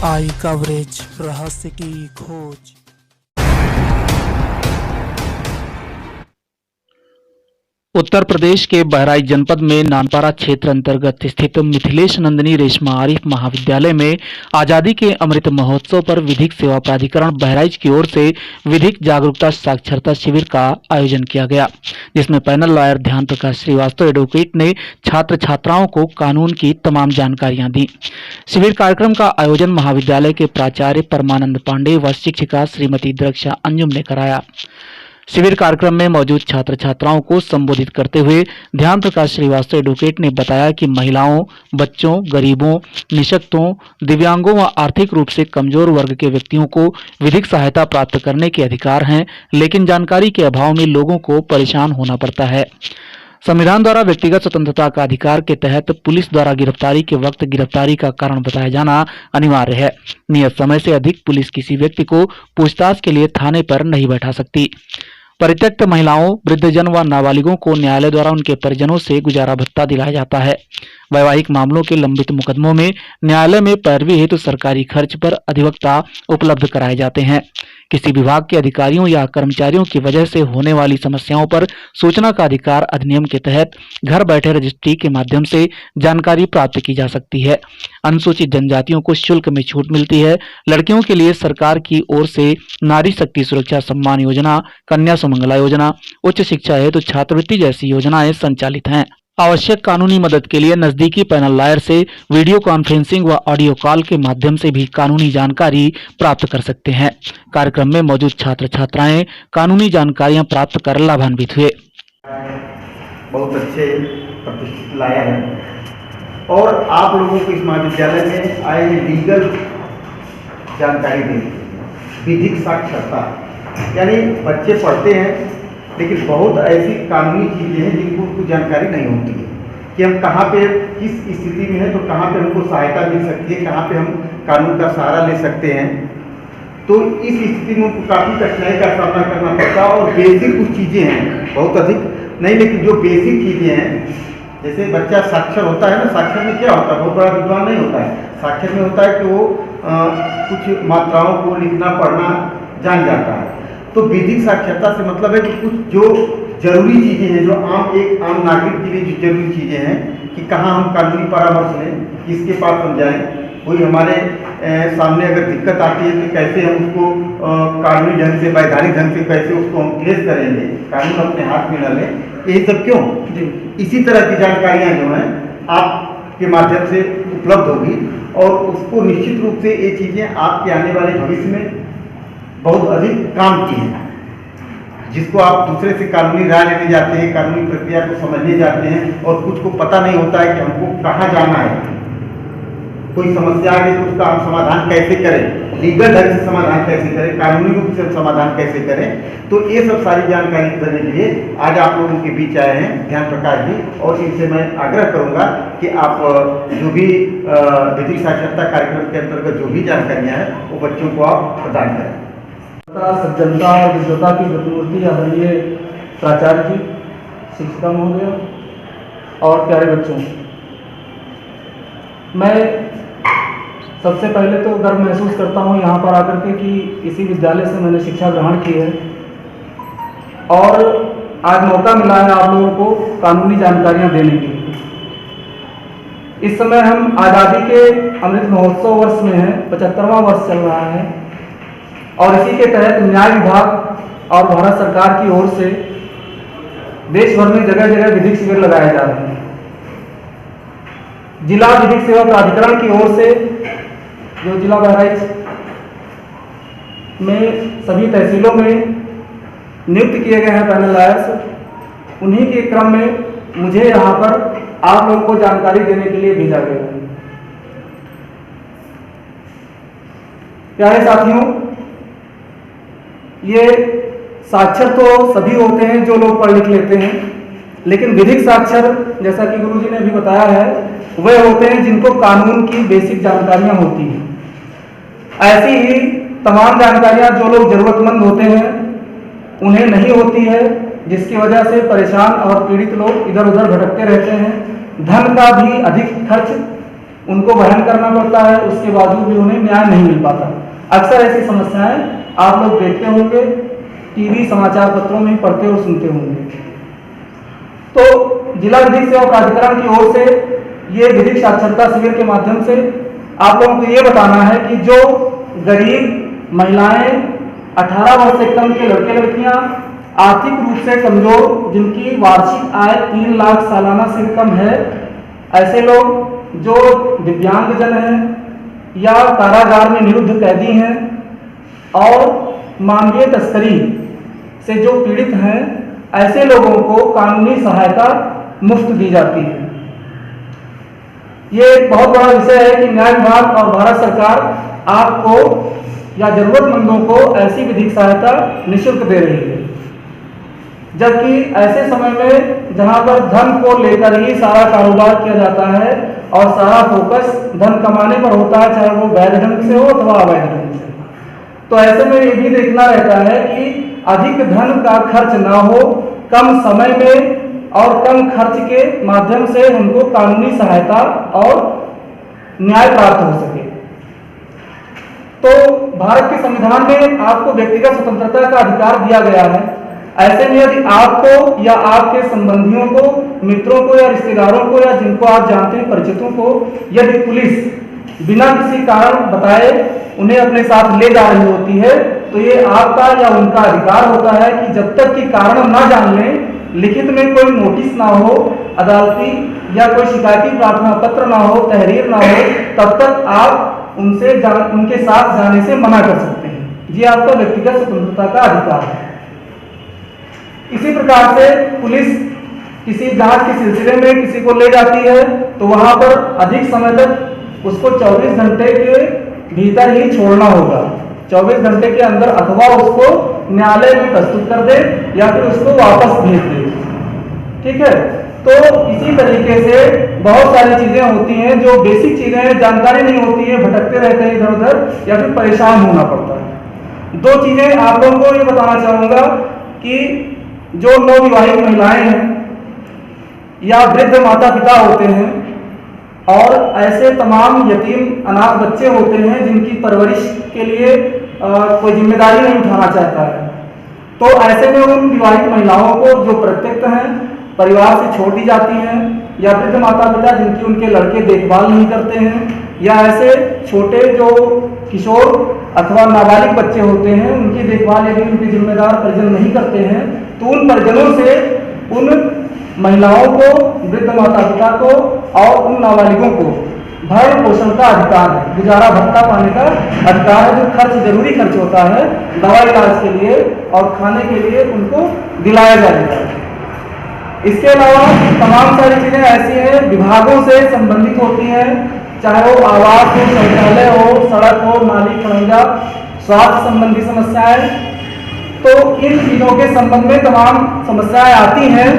आई coverage रहस्य की खोज। उत्तर प्रदेश के बहराइच जनपद में नानपारा क्षेत्र अंतर्गत स्थित मिथिलेश नंदिनी रेशमा आरिफ महाविद्यालय में आजादी के अमृत महोत्सव पर विधिक सेवा प्राधिकरण बहराइच की ओर से विधिक जागरूकता साक्षरता शिविर का आयोजन किया गया, जिसमें पैनल लॉयर ध्यान प्रकाश श्रीवास्तव एडवोकेट ने छात्र छात्राओं को कानून की तमाम जानकारियां दी। शिविर कार्यक्रम का आयोजन महाविद्यालय के प्राचार्य परमानंद पांडे व शिक्षिका श्रीमती द्रक्षा अंजुम ने कराया। शिविर कार्यक्रम में मौजूद छात्र छात्राओं को संबोधित करते हुए ध्यान प्रकाश श्रीवास्तव एडवोकेट ने बताया कि महिलाओं, बच्चों, गरीबों, निशक्तों, दिव्यांगों व आर्थिक रूप से कमजोर वर्ग के व्यक्तियों को विधिक सहायता प्राप्त करने के अधिकार हैं, लेकिन जानकारी के अभाव में लोगों को परेशान होना पड़ता है। संविधान द्वारा व्यक्तिगत स्वतंत्रता का अधिकार के तहत पुलिस द्वारा गिरफ्तारी के वक्त गिरफ्तारी का कारण बताया जाना अनिवार्य है। नियत समय से अधिक पुलिस किसी व्यक्ति को पूछताछ के लिए थाने पर नहीं बैठा सकती। परित्यक्त महिलाओं, वृद्धजन व नाबालिगों को न्यायालय द्वारा उनके परिजनों से गुजारा भत्ता दिलाया जाता है। वैवाहिक मामलों के लंबित मुकदमों में न्यायालय में पैरवी हेतु सरकारी खर्च पर अधिवक्ता उपलब्ध कराए जाते हैं। किसी विभाग के अधिकारियों या कर्मचारियों की वजह से होने वाली समस्याओं पर सूचना का अधिकार अधिनियम के तहत घर बैठे रजिस्ट्री के माध्यम से जानकारी प्राप्त की जा सकती है। अनुसूचित जनजातियों को शुल्क में छूट मिलती है। लड़कियों के लिए सरकार की ओर से नारी शक्ति सुरक्षा सम्मान योजना, कन्या सुमंगला योजना, उच्च शिक्षा हेतु छात्रवृत्ति जैसी योजनाएं संचालित हैं। आवश्यक कानूनी मदद के लिए नजदीकी पैनल लॉयर से वीडियो कॉन्फ्रेंसिंग व ऑडियो कॉल के माध्यम से भी कानूनी जानकारी प्राप्त कर सकते हैं। कार्यक्रम में मौजूद छात्र छात्राएं कानूनी जानकारियां प्राप्त कर लाभान्वित हुए। बहुत अच्छे प्रतिष्ठित लाया है और आप लोगों को इस महाविद्यालय में आए हैं लीगल जानकारी देने, विधिक साक्षरता, यानी बच्चे पढ़ते हैं लेकिन बहुत ऐसी कानूनी चीज़ें हैं जिनको उनको जानकारी नहीं होती है कि हम कहाँ पे किस स्थिति में हैं, तो कहाँ पे हमको सहायता मिल सकती है, कहाँ पे हम कानून का सहारा ले सकते हैं। तो इस स्थिति में उनको काफ़ी कठिनाई का सामना करना पड़ता है और बेसिक कुछ चीज़ें हैं, बहुत अधिक नहीं, लेकिन जो बेसिक चीज़ें हैं, जैसे बच्चा साक्षर होता है ना, साक्षर में क्या होता है, बहुत बड़ा विद्वान नहीं होता है। साक्षर में होता है कि वो कुछ मात्राओं को लिखना पढ़ना जान जाता है। तो विधिक साक्षरता से मतलब है कि कुछ जो जरूरी चीज़ें हैं, जो एक आम नागरिक के लिए जो जरूरी चीज़ें हैं कि कहाँ हम कानूनी परामर्श लें, किसके पास हम जाएं, कोई हमारे सामने अगर दिक्कत आती है तो कैसे हम उसको कानूनी ढंग से, वैधानिक ढंग से कैसे उसको हम पेश करेंगे, कानून अपने हाथ में न लें। यही सब क्यों, इसी तरह की जानकारियाँ जो हैं आपके माध्यम से उपलब्ध होगी और उसको निश्चित रूप से ये चीज़ें आपके आने वाले भविष्य में बहुत अधिक काम की है। जिसको आप दूसरे से कानूनी राय लेने जाते हैं, कानूनी प्रक्रिया को समझने जाते हैं और कुछ को पता नहीं होता है कि हमको कहाँ जाना है, कोई समस्या आ गई तो उसका हम समाधान कैसे करें, लीगल ढंग से समाधान कैसे करें, कानूनी रूप से समाधान कैसे करें। तो ये सब सारी जानकारी देने के लिए आज आप लोगों के बीच आए हैं ध्यान प्रकाश जी, और इनसे मैं आग्रह करूँगा कि आप जो भी विधिक साक्षरता कार्यक्रम के अंतर्गत जो भी जानकारियाँ हैं वो बच्चों को आप प्रदान करें। सज्जनता और विद्वता की प्रतिमूर्ति आदरणीय प्राचार्य जी, शिक्षिका महोदय और प्यारे बच्चों, मैं सबसे पहले तो गर्व महसूस करता हूँ यहाँ पर आकर के कि इसी विद्यालय से मैंने शिक्षा ग्रहण की है और आज मौका मिला है आप लोगों को कानूनी जानकारियाँ देने की। इस समय हम आज़ादी के अमृत महोत्सव वर्ष में हैं, 75वां वर्ष चल रहा है और इसी के तहत न्याय विभाग और भारत सरकार की ओर से देश भर में जगह जगह विधिक शिविर लगाए जा रहे हैं। जिला विधिक सेवा प्राधिकरण की ओर से जो जिला बहराइच में सभी तहसीलों में नियुक्त किए गए हैं पैनल लॉयर्स, उन्हीं के क्रम में मुझे यहाँ पर आप लोगों को जानकारी देने के लिए भेजा गया है। प्यारे साथियों, ये साक्षर तो सभी होते हैं जो लोग पढ़ लिख लेते हैं, लेकिन विधिक साक्षर जैसा कि गुरुजी ने भी बताया है, वह होते हैं जिनको कानून की बेसिक जानकारियां होती हैं। ऐसी ही तमाम जानकारियां जो लोग जरूरतमंद होते हैं उन्हें नहीं होती है, जिसकी वजह से परेशान और पीड़ित लोग इधर उधर भटकते रहते हैं। धन का भी अधिक खर्च उनको वहन करना पड़ता है, उसके बावजूद भी उन्हें न्याय नहीं मिल पाता। अक्सर ऐसी समस्याएं आप लोग देखते होंगे, टीवी समाचार पत्रों में पढ़ते और सुनते होंगे। तो जिला विधिक सेवा प्राधिकरण की ओर से ये विधिक साक्षरता शिविर के माध्यम से आप लोगों को ये बताना है कि जो गरीब महिलाएं, 18 वर्ष से कम के लड़के लड़कियां, आर्थिक रूप से कमजोर, जिनकी वार्षिक आय 3 लाख सालाना से कम है, ऐसे लोग, जो दिव्यांगजन हैं या कारागार में निरुद्ध कैदी हैं और मानवीय तस्करी से जो पीड़ित हैं, ऐसे लोगों को कानूनी सहायता मुफ्त दी जाती है। ये एक बहुत बड़ा विषय है कि न्याय विभाग और भारत सरकार आपको या जरूरतमंदों को ऐसी विधिक सहायता निःशुल्क दे रही है, जबकि ऐसे समय में जहां पर धन को लेकर ही सारा कारोबार किया जाता है और सारा फोकस धन कमाने पर होता है, चाहे वो वैध ढंग से हो अथवा अवैध ढंग से, तो ऐसे में ये भी देखना रहता है कि अधिक धन का खर्च ना हो, कम समय में और कम खर्च के माध्यम से उनको कानूनी सहायता और न्याय प्राप्त हो सके। तो भारत के संविधान में आपको व्यक्तिगत स्वतंत्रता का अधिकार दिया गया है। ऐसे में यदि आपको या आपके संबंधियों को, मित्रों को या रिश्तेदारों को या जिनको आप जानते हैं परिचितों को, यदि पुलिस बिना किसी कारण बताए उन्हें अपने साथ ले जा रही होती है, तो ये आपका या उनका अधिकार होता है कि जब तक कि कारण ना जान लें, लिखित में कोई नोटिस ना हो, अदालती या कोई शिकायती प्रार्थना पत्र ना हो, तहरीर ना हो, तब तक आप उनके साथ जाने से मना कर सकते हैं। ये आपका व्यक्तिगत स्वतंत्रता का अधिकार है। इसी प्रकार से पुलिस किसी जांच के सिलसिले में किसी को ले जाती है तो वहां पर अधिक समय तक उसको 24 घंटे के भीतर ही छोड़ना होगा। 24 घंटे के अंदर अथवा उसको न्यायालय में प्रस्तुत कर दे या फिर उसको वापस भेज दे। ठीक है, तो इसी तरीके से बहुत सारी चीजें होती हैं जो बेसिक चीजें जानकारी नहीं होती है, भटकते रहते हैं इधर उधर या फिर परेशान होना पड़ता है। 2 चीजें आप लोगों को ये बताना चाहूंगा कि जो नवविवाहित महिलाएं हैं या वृद्ध माता पिता होते हैं और ऐसे तमाम यतीम अनाथ बच्चे होते हैं जिनकी परवरिश के लिए कोई जिम्मेदारी नहीं उठाना चाहता है, तो ऐसे में उन विवाहित महिलाओं को जो प्रत्यक्त हैं, परिवार से छोड़ दी जाती हैं, या वृद्ध माता पिता जिनकी उनके लड़के देखभाल नहीं करते हैं, या ऐसे छोटे जो किशोर अथवा नाबालिग बच्चे होते हैं उनकी देखभाल यदि उनके जिम्मेदार परिजन नहीं करते हैं, तो उन परिजनों से उन महिलाओं को, वृद्ध माता पिता को और उन नाबालिगों को भरण पोषण का अधिकार है, गुजारा भत्ता पाने का अधिकार है, जो खर्च जरूरी खर्च होता है दवा इलाज के लिए और खाने के लिए उनको दिलाया जाएगा। इसके अलावा तमाम सारी चीजें ऐसी हैं विभागों से संबंधित होती हैं, चाहे वो आवास हो, शौचालय हो, सड़क हो, नाली खड़ंजा, स्वास्थ्य संबंधी समस्याएं, तो इन चीजों के संबंध में तमाम समस्याएं आती हैं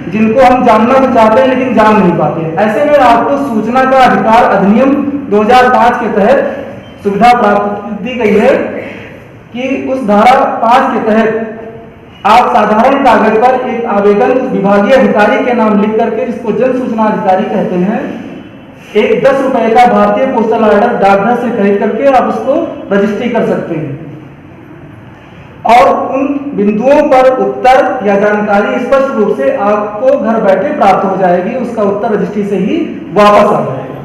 जिनको हम जानना तो चाहते हैं लेकिन जान नहीं पाते। ऐसे में आपको सूचना का अधिकार अधिनियम 2005 के तहत सुविधा प्राप्त की गई है कि उस धारा 5 के तहत आप साधारण कागज पर एक आवेदन उस विभागीय अधिकारी के नाम लिख करके, जिसको जन सूचना अधिकारी कहते हैं, एक 10 रुपए का भारतीय पोस्टल ऑर्डर डाकघर से खरीद करके आप उसको रजिस्ट्री कर सकते हैं और उन बिंदुओं पर उत्तर या जानकारी स्पष्ट रूप से आपको घर बैठे प्राप्त हो जाएगी, उसका उत्तर रजिस्ट्री से ही वापस आ जाएगा।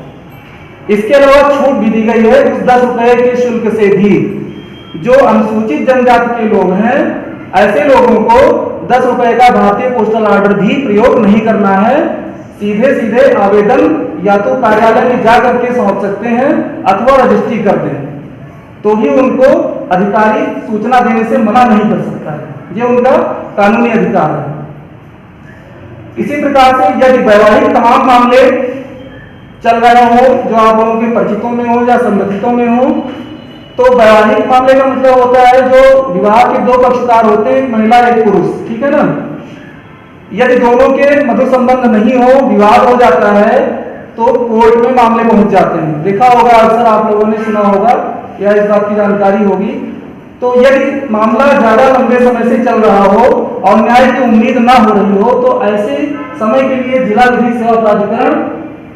इसके अलावा छूट भी दी गई है उस 10 रुपए के शुल्क से भी। जो अनुसूचित जनजाति के लोग हैं, ऐसे लोगों को 10 रुपए का भारतीय पोस्टल ऑर्डर भी प्रयोग नहीं करना है, सीधे सीधे आवेदन या तो कार्यालय में जा करके सौंप सकते हैं अथवा रजिस्ट्री कर दें, तो ही उनको अधिकारी सूचना देने से मना नहीं कर सकता है। ये उनका कानूनी अधिकार है। इसी प्रकार से यदि वैवाहिक तमाम मामले चल रहे हो जो आप लोगों के परिचितों में हो या संबंधितों में हो, तो वैवाहिक मामले का मतलब होता है जो विवाह के 2 पक्षकार होते हैं, एक महिला एक पुरुष, ठीक है ना। यदि दोनों के मधुर संबंध नहीं हो, विवाद हो जाता है, तो कोर्ट में मामले पहुंच जाते हैं। देखा होगा, अक्सर आप लोगों ने सुना होगा या इस बात की जानकारी होगी। तो यदि मामला ज्यादा लंबे समय से चल रहा हो और न्याय की उम्मीद ना हो रही हो, तो ऐसे समय के लिए जिला विधिक सेवा प्राधिकरण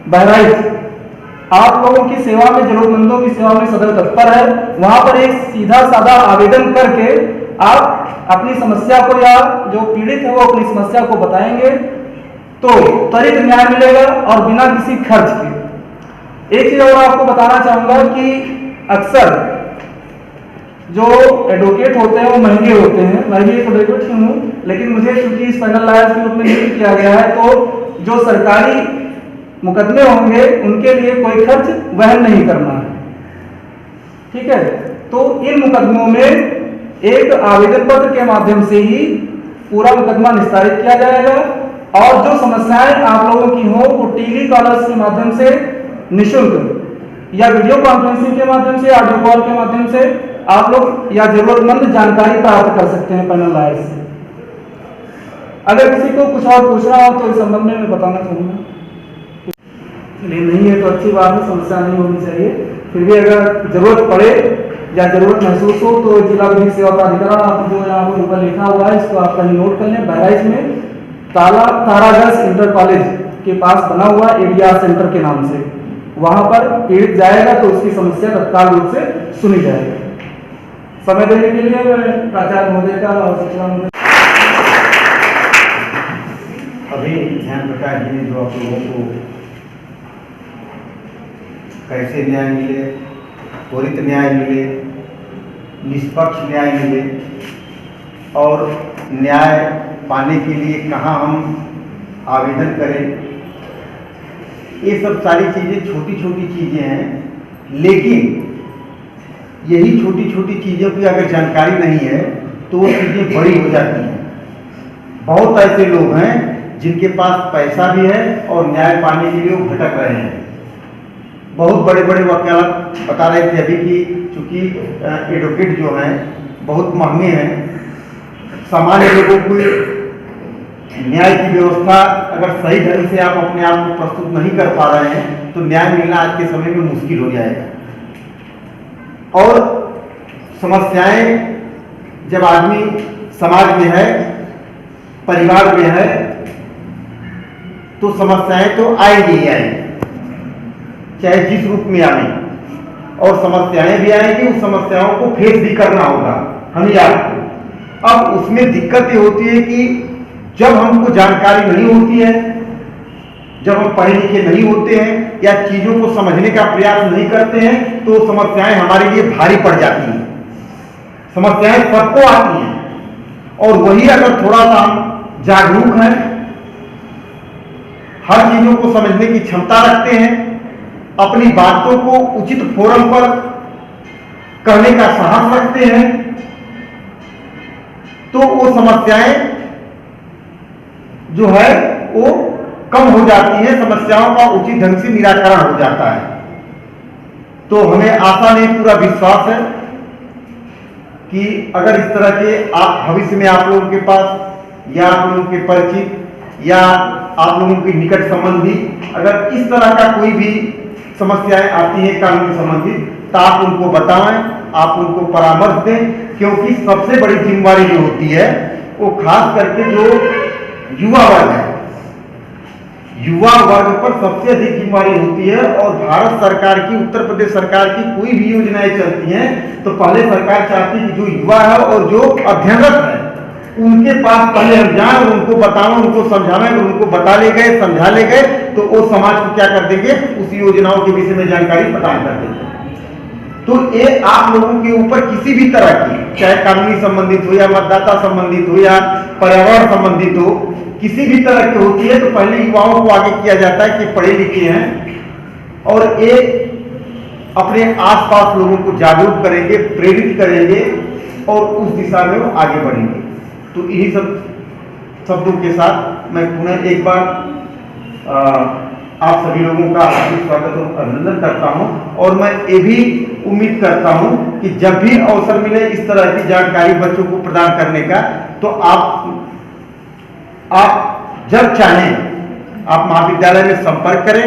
बहराइच आप लोगों की सेवा में, जरूरतमंदों की सेवा में सदैव तत्पर है। वहां पर एक सीधा साधा आवेदन करके आप अपनी समस्या को, या जो पीड़ित है वो अपनी समस्या को बताएंगे तो त्वरित न्याय मिलेगा और बिना किसी खर्च के। एक चीज और आपको बताना चाहूंगा कि अक्सर जो एडवोकेट होते हैं वो महंगे होते हैं। मैं भी एक एडवोकेट ही हूँ, लेकिन मुझे चूंकि इस पैनल लॉयर्स के रूप में नियुक्त किया गया है, तो जो सरकारी मुकदमे होंगे उनके लिए कोई खर्च वहन नहीं करना है। ठीक है, तो इन मुकदमों में एक आवेदन पत्र के माध्यम से ही पूरा मुकदमा निस्तारित किया जाएगा और जो समस्याएं आप लोगों की हो वो टेली कॉलर्स के माध्यम से निःशुल्क या वीडियो कॉन्फ्रेंसिंग के माध्यम से, ऑडियो कॉल के माध्यम से आप लोग या जरूरतमंद जानकारी प्राप्त कर सकते हैं पैनल लॉयर्स से। अगर किसी को कुछ और पूछना हो तो इस संबंध में मैं बताना चाहूँगा। नहीं है तो अच्छी बात है, समस्या नहीं होनी चाहिए। फिर भी अगर जरूरत पड़े या जरूरत महसूस हो तो जिला विधिक सेवा प्राधिकरण, आप जो यहाँ पर ऊपर लिखा हुआ है इसको आप कहीं नोट कर लें। बहराइच में तारागढ़ इंटर कॉलेज के पास बना हुआ एडीआर सेंटर के नाम से, वहां पर पीड़ित जाएगा तो उसकी समस्या तत्काल रूप से सुनी जाएगी। समय देने के लिए मैं प्राचार्य महोदय का और शिक्षा महोदय। अभी ध्यान प्रकाश जी ने जो आप लोगों को कैसे न्याय मिले, त्वरित न्याय मिले, निष्पक्ष न्याय मिले और न्याय पाने के लिए कहाँ हम आवेदन करें, ये सब सारी चीज़ें छोटी छोटी चीज़ें हैं। लेकिन यही छोटी छोटी चीज़ों की अगर जानकारी नहीं है तो वो चीज़ें बड़ी हो जाती हैं। बहुत ऐसे लोग हैं जिनके पास पैसा भी है और न्याय पाने के लिए वो भटक रहे हैं। बहुत बड़े बड़े वकालत बता रहे थे अभी कि चूँकि एडवोकेट जो हैं बहुत महंगे हैं, सामान्य लोगों को न्याय की व्यवस्था अगर सही ढंग से आप अपने आप को प्रस्तुत नहीं कर पा रहे हैं तो न्याय मिलना आज के समय में मुश्किल हो जाएगा। और समस्याएं जब आदमी समाज में है, परिवार में है, तो समस्याएं तो आएगी ही आएगी, चाहे जिस रूप में आए, और समस्याएं भी आएगी, उस समस्याओं को फेस भी करना होगा हमें आपको। अब उसमें दिक्कत ये होती है कि जब हमको जानकारी नहीं होती है, जब हम पढ़े लिखे नहीं होते हैं या चीजों को समझने का प्रयास नहीं करते हैं तो समस्याएं हमारे लिए भारी पड़ जाती हैं। समस्याएं सबको आती हैं और वही अगर थोड़ा सा हम जागरूक हैं, हर चीजों को समझने की क्षमता रखते हैं, अपनी बातों को उचित फोरम पर कहने का साहस रखते हैं, तो वो समस्याएं जो है वो कम हो जाती है, समस्याओं का उचित ढंग से निराकरण हो जाता है। तो हमें आशा नहीं, पूरा विश्वास है कि अगर इस तरह के भविष्य में आप लोगों के पास या आप लोगों के परिचित या आप लोगों के निकट संबंधी अगर इस तरह का कोई भी समस्याएं आती हैं कानूनी संबंधित, तो आप उनको बताएं, आप उनको परामर्श दें, क्योंकि सबसे बड़ी जिम्मेवारी जो होती है वो खास करके जो युवा वर्ग है, युवा वर्ग पर सबसे अधिक जिम्मेवारी होती है। और भारत सरकार की, उत्तर प्रदेश सरकार की कोई भी योजनाएं चलती हैं तो पहले सरकार चाहती है कि जो युवा है और जो अध्ययनरत है उनके पास पहले हम जाएं और उनको बताएं, उनको समझाएं। और उनको बता ले गए, समझा ले गए तो वो समाज को क्या कर देंगे, उस योजनाओं के विषय में जानकारी प्रदान कर देंगे। तो ये आप लोगों के ऊपर किसी भी तरह की, चाहे कानूनी संबंधित हो या मतदाता संबंधित हो या पर्यावरण संबंधित हो, किसी भी तरह की होती है तो पहले युवाओं को आगे किया जाता है कि पढ़े लिखे हैं और ये अपने आसपास लोगों को जागरूक करेंगे, प्रेरित करेंगे और उस दिशा में वो आगे बढ़ेंगे। तो यही सब शब्दों के साथ मैं पुनः एक बार आप सभी लोगों का हार्दिक स्वागत और अभिनंदन करता हूं। और मैं ये भी उम्मीद करता हूं कि जब भी अवसर मिले इस तरह की जानकारी बच्चों को प्रदान करने का, तो आप जब चाहें आप महाविद्यालय में संपर्क करें।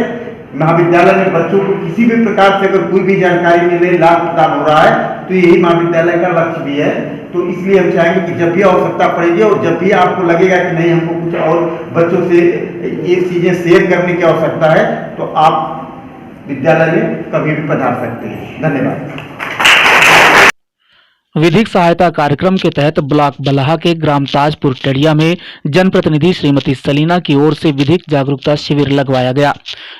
महाविद्यालय में बच्चों को किसी भी प्रकार से अगर कोई भी जानकारी मिले, लाभ प्रदान हो रहा है, तो यही महाविद्यालय का लक्ष्य भी है। तो इसलिए हम चाहेंगे कि जब भी आवश्यकता पड़ेगी और जब भी आपको लगेगा कि नहीं हमको कुछ और बच्चों से ये चीज़ें शेयर करने की आवश्यकता है, तो आप विद्यालय में कभी भी पधार सकते हैं। धन्यवाद। विधिक सहायता कार्यक्रम के तहत ब्लॉक बलहा के ग्राम ताजपुर टेड़िया में जनप्रतिनिधि श्रीमती सलीना की ओर से विधिक जागरूकता शिविर लगवाया गया।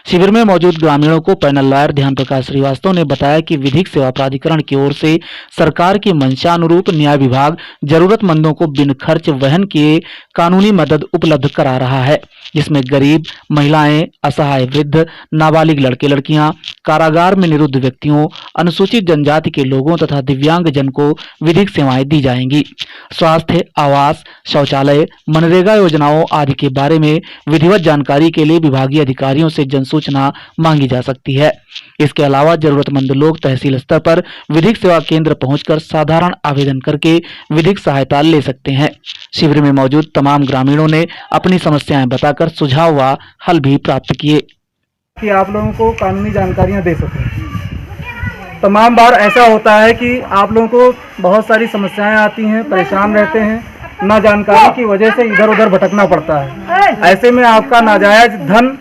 शिविर में मौजूद ग्रामीणों को पैनल लॉयर ध्यान प्रकाश श्रीवास्तव ने बताया कि विधिक सेवा प्राधिकरण की ओर से सरकार की मंशा अनुरूप न्याय विभाग जरूरतमंदों को बिन खर्च वहन किए कानूनी मदद उपलब्ध करा रहा है, जिसमें गरीब, महिलाएं, असहाय वृद्ध, नाबालिग लड़के लड़कियां, कारागार में निरुद्ध व्यक्तियों, अनुसूचित जनजाति के लोगों तथा दिव्यांग जन को विधिक सेवाएं दी जाएंगी। स्वास्थ्य, आवास, शौचालय, मनरेगा योजनाओं आदि के बारे में विधिवत जानकारी के लिए विभागीय अधिकारियों से जनसूचना मांगी जा सकती है। इसके अलावा जरूरतमंद लोग तहसील स्तर पर विधिक सेवा केंद्र पहुंचकर साधारण आवेदन करके विधिक सहायता ले सकते हैं। शिविर में मौजूद तमाम ग्रामीणों ने अपनी समस्याएं बताकर सुझाव व हल भी प्राप्त किए कि आप लोगों को कानूनी जानकारियां दे सकें। तमाम बार ऐसा होता है कि आप लोगों को बहुत सारी समस्याएं आती हैं, परेशान रहते हैं, ना जानकारी की वजह से इधर उधर भटकना पड़ता है। ऐसे में आपका नाजायज धन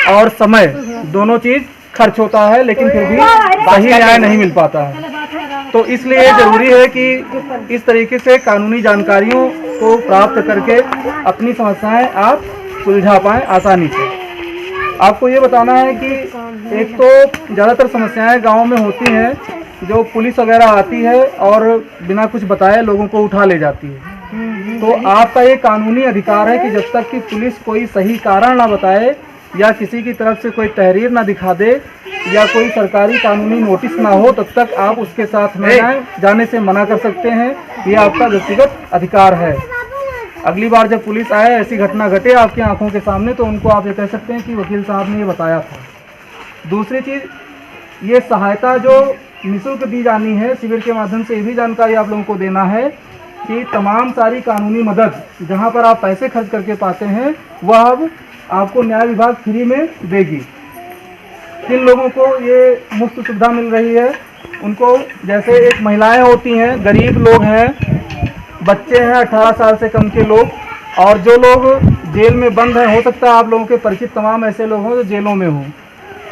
और समय दोनों चीज खर्च होता है, लेकिन फिर भी सही न्याय नहीं मिल पाता है। तो इसलिए जरूरी है कि इस तरीके से कानूनी जानकारियों को प्राप्त करके अपनी समस्याएं आप सुलझा पाएं आसानी से। आपको ये बताना है कि एक तो ज़्यादातर समस्याएं गांव में होती हैं, जो पुलिस वगैरह आती है और बिना कुछ बताए लोगों को उठा ले जाती है। तो आपका ये कानूनी अधिकार है कि जब तक कि पुलिस कोई सही कारण ना बताए या किसी की तरफ से कोई तहरीर ना दिखा दे या कोई सरकारी कानूनी नोटिस ना हो, तब तक आप उसके साथ न जाने से मना कर सकते हैं। ये आपका व्यक्तिगत अधिकार है। अगली बार जब पुलिस आए, ऐसी घटना घटे आपकी आंखों के सामने, तो उनको आप ये कह सकते हैं कि वकील साहब ने ये बताया था। दूसरी चीज़, ये सहायता जो निःशुल्क दी जानी है, शिविर के माध्यम से ये भी जानकारी आप लोगों को देना है कि तमाम सारी कानूनी मदद जहां पर आप पैसे खर्च करके पाते हैं, वह अब आपको न्याय विभाग फ्री में देगी। किन लोगों को ये मुफ्त सुविधा मिल रही है? उनको, जैसे एक महिलाएं होती हैं, गरीब लोग हैं, बच्चे हैं 18 साल से कम के लोग, और जो लोग जेल में बंद हैं, हो सकता है आप लोगों के परिचित तमाम ऐसे लोग हों जो जेलों में हों,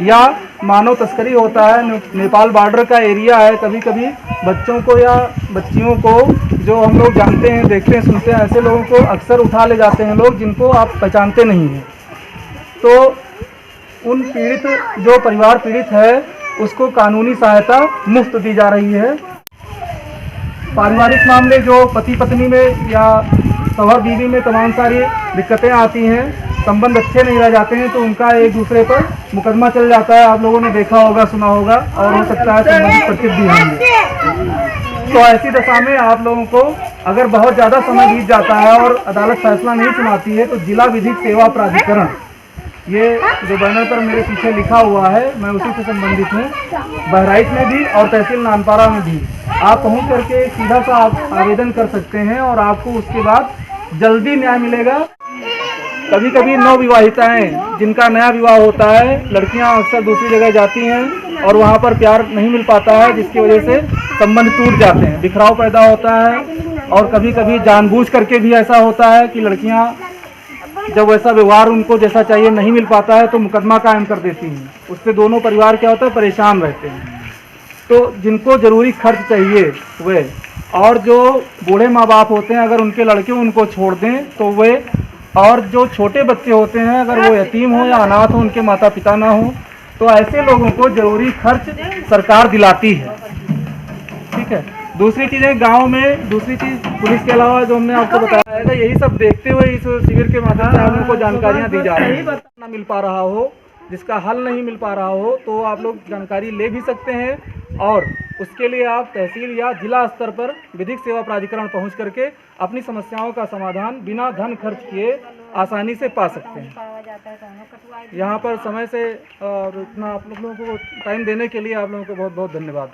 या मानव तस्करी होता है, नेपाल बॉर्डर का एरिया है, कभी कभी बच्चों को या बच्चियों को जो हम लोग जानते हैं, देखते हैं, सुनते हैं, ऐसे लोगों को अक्सर उठा ले जाते हैं लोग जिनको आप पहचानते नहीं हैं। तो उन पीड़ित, जो परिवार पीड़ित है, उसको कानूनी सहायता मुफ्त दी जा रही है। पारिवारिक मामले जो पति पत्नी में या शौहर बीवी में तमाम सारी दिक्कतें आती हैं, संबंध अच्छे नहीं रह जाते हैं, तो उनका एक दूसरे पर मुकदमा चल जाता है। आप लोगों ने देखा होगा, सुना होगा, और हो सकता है संबंधित प्रतिष्ठित भी होंगे। तो ऐसी दशा में आप लोगों को अगर बहुत ज़्यादा समय बीत जाता है और अदालत फैसला नहीं सुनाती है, तो जिला विधिक सेवा प्राधिकरण, ये जो बैनर पर मेरे पीछे लिखा हुआ है, मैं उसी से संबंधित हूँ। बहराइच में भी और तहसील नानपारा में भी आप पहुँच करके सीधा सा आप आवेदन कर सकते हैं और आपको उसके बाद जल्दी न्याय मिलेगा। कभी कभी नवविवाहिताएं जिनका नया विवाह होता है, लड़कियां अक्सर दूसरी जगह जाती हैं और वहां पर प्यार नहीं मिल पाता है, जिसकी वजह से संबंध टूट जाते हैं, बिखराव पैदा होता है। और कभी कभी जानबूझ करके भी ऐसा होता है कि लड़कियां जब वैसा व्यवहार उनको जैसा चाहिए नहीं मिल पाता है, तो मुकदमा कायम कर देती हैं। उससे दोनों परिवार क्या होता है, परेशान रहते हैं। तो जिनको ज़रूरी खर्च चाहिए वे, और जो बूढ़े माँ बाप होते हैं, अगर उनके लड़के उनको छोड़ दें तो वे, और जो छोटे बच्चे होते हैं, अगर वो यतीम हो या अनाथ हो, उनके माता पिता ना हो, तो ऐसे लोगों को ज़रूरी खर्च सरकार दिलाती है। ठीक है। दूसरी चीज़ें गांव में, दूसरी चीज़ पुलिस के अलावा जो हमने आपको बताया है, यही सब देखते हुए इस शिविर के माध्यम से आप लोगों को जानकारियाँ दी जा रही हैं। ना मिल पा रहा हो, जिसका हल नहीं मिल पा रहा हो, तो आप लोग जानकारी ले भी सकते हैं, और उसके लिए आप तहसील या जिला स्तर पर विधिक सेवा प्राधिकरण पहुंच करके अपनी समस्याओं का समाधान बिना धन खर्च किए आसानी से पा सकते हैं। यहाँ पर समय से और इतना आप लोगों को टाइम देने के लिए आप लोगों को बहुत बहुत धन्यवाद।